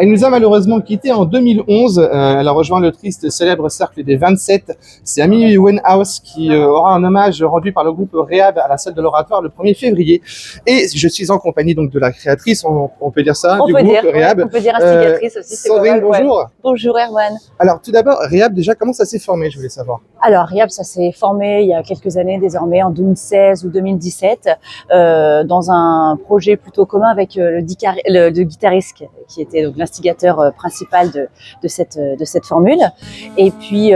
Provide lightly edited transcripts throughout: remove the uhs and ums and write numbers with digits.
Elle nous a malheureusement quittés en 2011. Elle a rejoint le triste célèbre cercle des 27. C'est Amy Winehouse qui aura un hommage rendu par le groupe Rehab à la salle de l'Oratoire le 1er février. Et je suis en compagnie donc de la créatrice, on peut dire ça, du groupe Rehab. On peut dire instigatrice aussi. Sandrine, bonjour. Ouais. Bonjour Erwan. Alors tout d'abord, Rehab, déjà, comment ça s'est formé, je voulais savoir? Alors Rehab, ça s'est formé il y a quelques années désormais, en 2016 ou 2017, dans un projet plutôt commun avec le guitariste qui était donc l'instigateur principal de cette formule. Et puis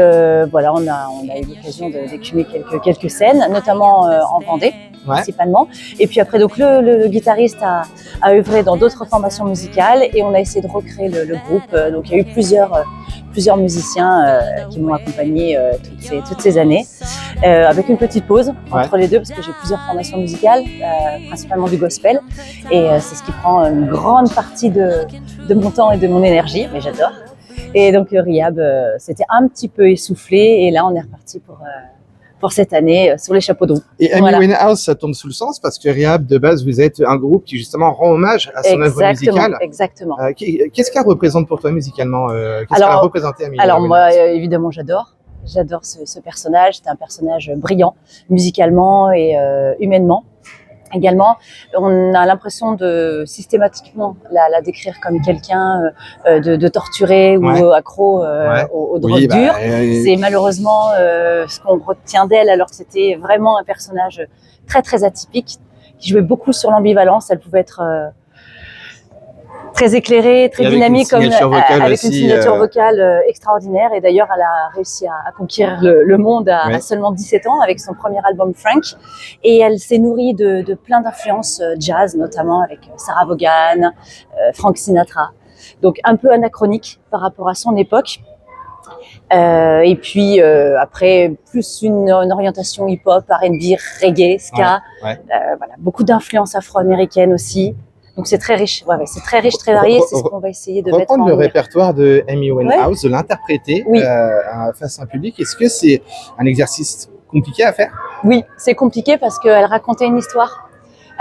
voilà, on a eu l'occasion d'écumer quelques scènes, notamment en Vendée. Principalement. Et puis après, donc le guitariste a œuvré dans d'autres formations musicales et on a essayé de recréer le groupe. Donc il y a eu plusieurs musiciens qui m'ont accompagné toutes ces années, avec une petite pause entre les deux parce que j'ai plusieurs formations musicales, principalement du gospel, et c'est ce qui prend une grande partie de mon temps et de mon énergie, mais j'adore. Et donc Rehab, c'était un petit peu essoufflé et là on est reparti pour cette année sur les chapeaux de roue. Et Amy Winehouse, ça tombe sous le sens parce que Rehab, de base, vous êtes un groupe qui justement rend hommage à son œuvre musicale. Exactement. Qu'est-ce qu'elle représente pour toi musicalement? Qu'est-ce qu'elle a représenté, Amy Winehouse? Alors moi, évidemment, j'adore ce personnage. C'est un personnage brillant, musicalement et humainement. Également, on a l'impression de systématiquement la décrire comme quelqu'un de torturé ou accro aux drogues dures. C'est malheureusement ce qu'on retient d'elle, alors que c'était vraiment un personnage très très atypique, qui jouait beaucoup sur l'ambivalence. Elle pouvait être très éclairée, très dynamique, avec une signature vocale extraordinaire. Et d'ailleurs, elle a réussi à conquérir le monde à seulement 17 ans avec son premier album Frank. Et elle s'est nourrie de plein d'influences jazz, notamment avec Sarah Vaughan, Frank Sinatra. Donc un peu anachronique par rapport à son époque. Et puis après, plus une orientation hip-hop, R&B, reggae, ska. Voilà, beaucoup d'influences afro-américaines aussi. Donc c'est très riche, c'est très riche, très varié. C'est ce qu'on va essayer de mettre en reprendre le répertoire de Amy Winehouse, de l'interpréter face à un public. Est-ce que c'est un exercice compliqué à faire? Oui, c'est compliqué parce qu'elle racontait une histoire.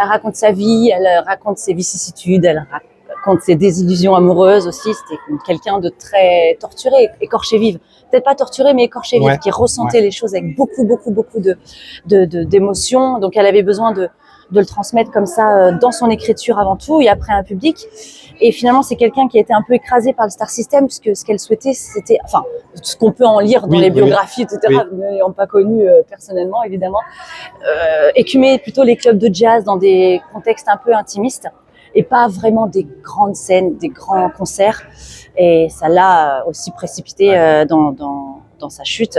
Elle raconte sa vie, elle raconte ses vicissitudes, elle raconte ses désillusions amoureuses aussi. C'était quelqu'un de très torturé, écorché vive. Peut-être pas torturé, mais écorché vive, qui ressentait les choses avec beaucoup d'émotions. Donc elle avait besoin de le transmettre comme ça dans son écriture avant tout et après un public. Et finalement, c'est quelqu'un qui a été un peu écrasé par le star system, puisque ce qu'elle souhaitait, c'était, enfin, ce qu'on peut en lire dans les biographies, etc., n'ayant pas connu personnellement, évidemment, écumer plutôt les clubs de jazz dans des contextes un peu intimistes et pas vraiment des grandes scènes, des grands concerts. Et ça l'a aussi précipité dans sa chute.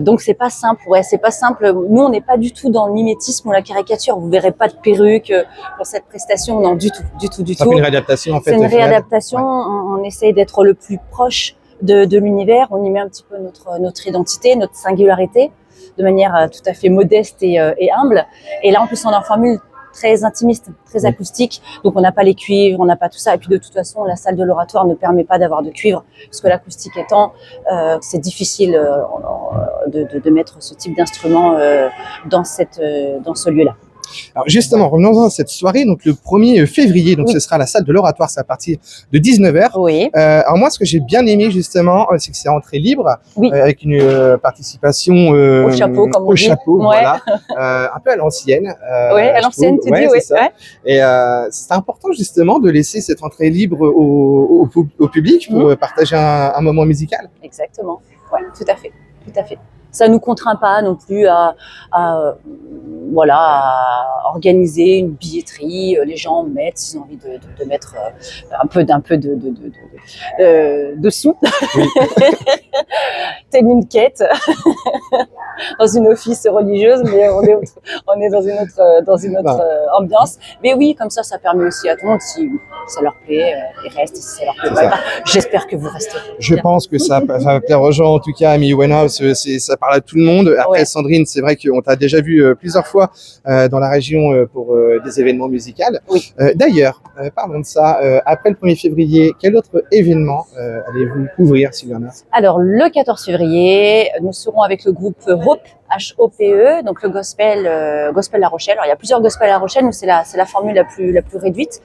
Donc c'est pas simple, c'est pas simple. Nous, on n'est pas du tout dans le mimétisme ou la caricature. Vous verrez pas de perruque pour cette prestation, non, du tout. C'est une réadaptation en fait. C'est une réadaptation. On essaye d'être le plus proche de l'univers. On y met un petit peu notre identité, notre singularité, de manière tout à fait modeste et humble. Et là, en plus, on en formule très intimiste, très acoustique. Donc, on n'a pas les cuivres, on n'a pas tout ça. Et puis, de toute façon, la salle de l'Oratoire ne permet pas d'avoir de cuivre, parce que l'acoustique étant, c'est difficile de mettre ce type d'instrument dans ce lieu-là. Alors justement, revenons à cette soirée, donc le 1er février, donc ce sera à la salle de l'Oratoire, c'est à partir de 19h. Alors moi, ce que j'ai bien aimé justement, c'est que c'est entrée libre, avec une participation au chapeau, comme on dit. Voilà, un peu à l'ancienne. À l'ancienne, tu dis, Et c'est important justement de laisser cette entrée libre au public pour partager un moment musical. Exactement, tout à fait. Ça nous contraint pas non plus à organiser une billetterie. Les gens mettent, s'ils ont envie de mettre un peu de sous. Telle une quête dans une office religieuse, mais on est dans une autre ambiance. Mais oui, comme ça permet aussi à tout le monde, si ça leur plaît, ils restent. Si ça leur plaît pas, j'espère que vous restez. Je pense que ça va plaire aux gens. En tout cas, Amy Winehouse, ça parle à tout le monde. Après, Sandrine, c'est vrai qu'on t'a déjà vu plusieurs fois fois dans la région pour des événements musicaux. Oui. D'ailleurs, parlons de ça. Après le 1er février, quel autre événement allez-vous couvrir, s'il y en a? Alors, le 14 février, nous serons avec le groupe Hope, H-O-P-E, donc le gospel, gospel La Rochelle. Alors, il y a plusieurs gospels à La Rochelle, nous, c'est la formule la plus réduite,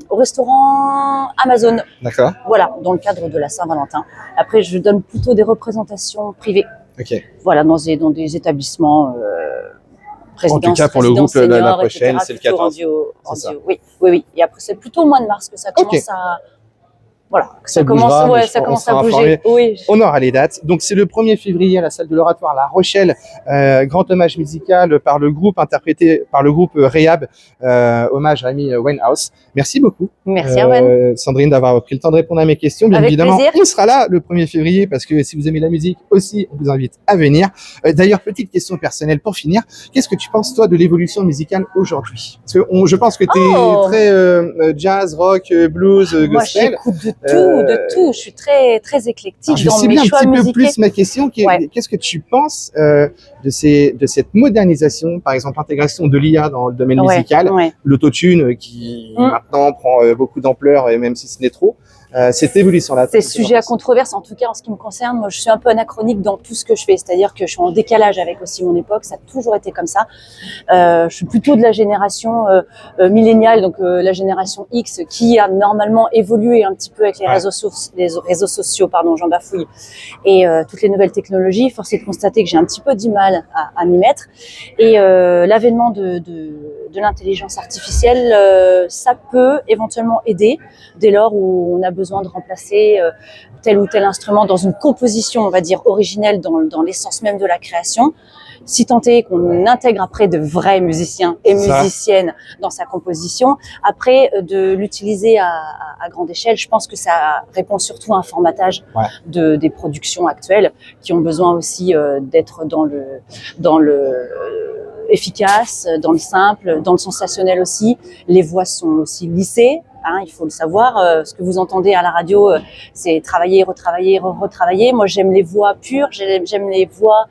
au restaurant Amazon. D'accord. Voilà, dans le cadre de la Saint-Valentin. Après, je donne plutôt des représentations privées. Ok. Voilà, dans des établissements, En tout cas, pour le groupe, la prochaine, c'est le 14. Oui. Et après, c'est plutôt au mois de mars que ça commence à... Voilà, ça commence à bouger. Oui. On aura les dates. Donc, c'est le 1er février à la salle de l'Oratoire La Rochelle. Grand hommage musical par le groupe, interprété par le groupe Rehab. Hommage à Amy Winehouse. Merci beaucoup. Merci, Erwan. Sandrine, d'avoir pris le temps de répondre à mes questions. Bien Avec évidemment, plaisir. on sera là le 1er février parce que si vous aimez la musique aussi, on vous invite à venir. D'ailleurs, petite question personnelle pour finir. Qu'est-ce que tu penses, toi, de l'évolution musicale aujourd'hui? Parce que je pense que tu es très jazz, rock, blues, gospel. Moi, j'écoute de tout. Je suis très éclectique dans mes choix musicaux. Je sais bien un petit peu plus ma question. Qu'est-ce que tu penses de cette modernisation, par exemple, l'intégration de l'IA dans le domaine musical, l'autotune qui maintenant prend beaucoup d'ampleur, et même si ce n'est trop. Cette évolution-là. C'est sujet à controverse, en tout cas en ce qui me concerne. Moi, je suis un peu anachronique dans tout ce que je fais, c'est-à-dire que je suis en décalage avec aussi mon époque. Ça a toujours été comme ça. Je suis plutôt de la génération milléniale, donc la génération X, qui a normalement évolué un petit peu avec les réseaux sociaux, pardon, j'en bafouille, et toutes les nouvelles technologies. Force est de constater que j'ai un petit peu du mal à m'y mettre. Et l'avènement de l'intelligence artificielle, ça peut éventuellement aider dès lors où on a besoin de remplacer tel ou tel instrument dans une composition, on va dire, originelle dans l'essence même de la création. Si tant est qu'on intègre après de vrais musiciens et musiciennes dans sa composition, après de l'utiliser à grande échelle, je pense que ça répond surtout à un formatage des productions actuelles qui ont besoin aussi d'être dans le efficace, dans le simple, dans le sensationnel aussi. Les voix sont aussi lissées. Hein, il faut le savoir, ce que vous entendez à la radio, c'est travailler, retravailler. Moi, j'aime les voix pures, j'aime les voix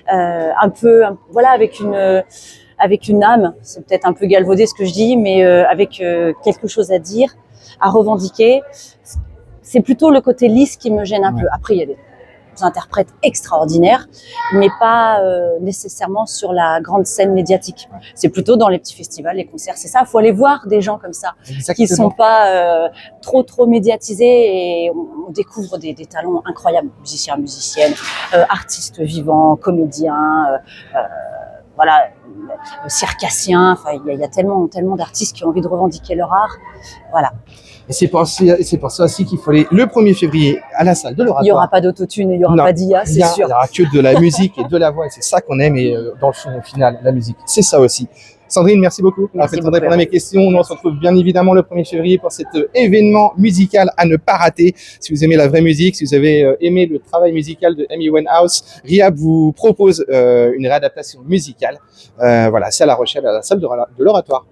voilà, avec une âme. C'est peut-être un peu galvaudé ce que je dis, mais avec quelque chose à dire, à revendiquer. C'est plutôt le côté lisse qui me gêne un peu. Après, il y a des interprètes extraordinaires, mais pas nécessairement sur la grande scène médiatique. C'est plutôt dans les petits festivals, les concerts. C'est ça, il faut aller voir des gens comme ça, qui sont pas trop médiatisés, et on découvre des talents incroyables, musiciens, musiciennes, artistes vivants, comédiens, voilà, circassiens. Enfin, il y a tellement d'artistes qui ont envie de revendiquer leur art. Voilà. Et c'est pour ça aussi qu'il faut aller le 1er février à la salle de l'Oratoire. Il n'y aura pas d'autotune, il n'y aura pas d'IA, c'est sûr. Il n'y aura que de la musique et de la voix. Et c'est ça qu'on aime. Et dans le fond, au final, la musique, c'est ça aussi. Sandrine, merci beaucoup. Merci de répondre à mes questions. On se retrouve bien évidemment le 1er février pour cet événement musical à ne pas rater. Si vous aimez la vraie musique, si vous avez aimé le travail musical de Amy Winehouse, Rehab vous propose une réadaptation musicale. Voilà, c'est à La Rochelle, à la salle de l'Oratoire.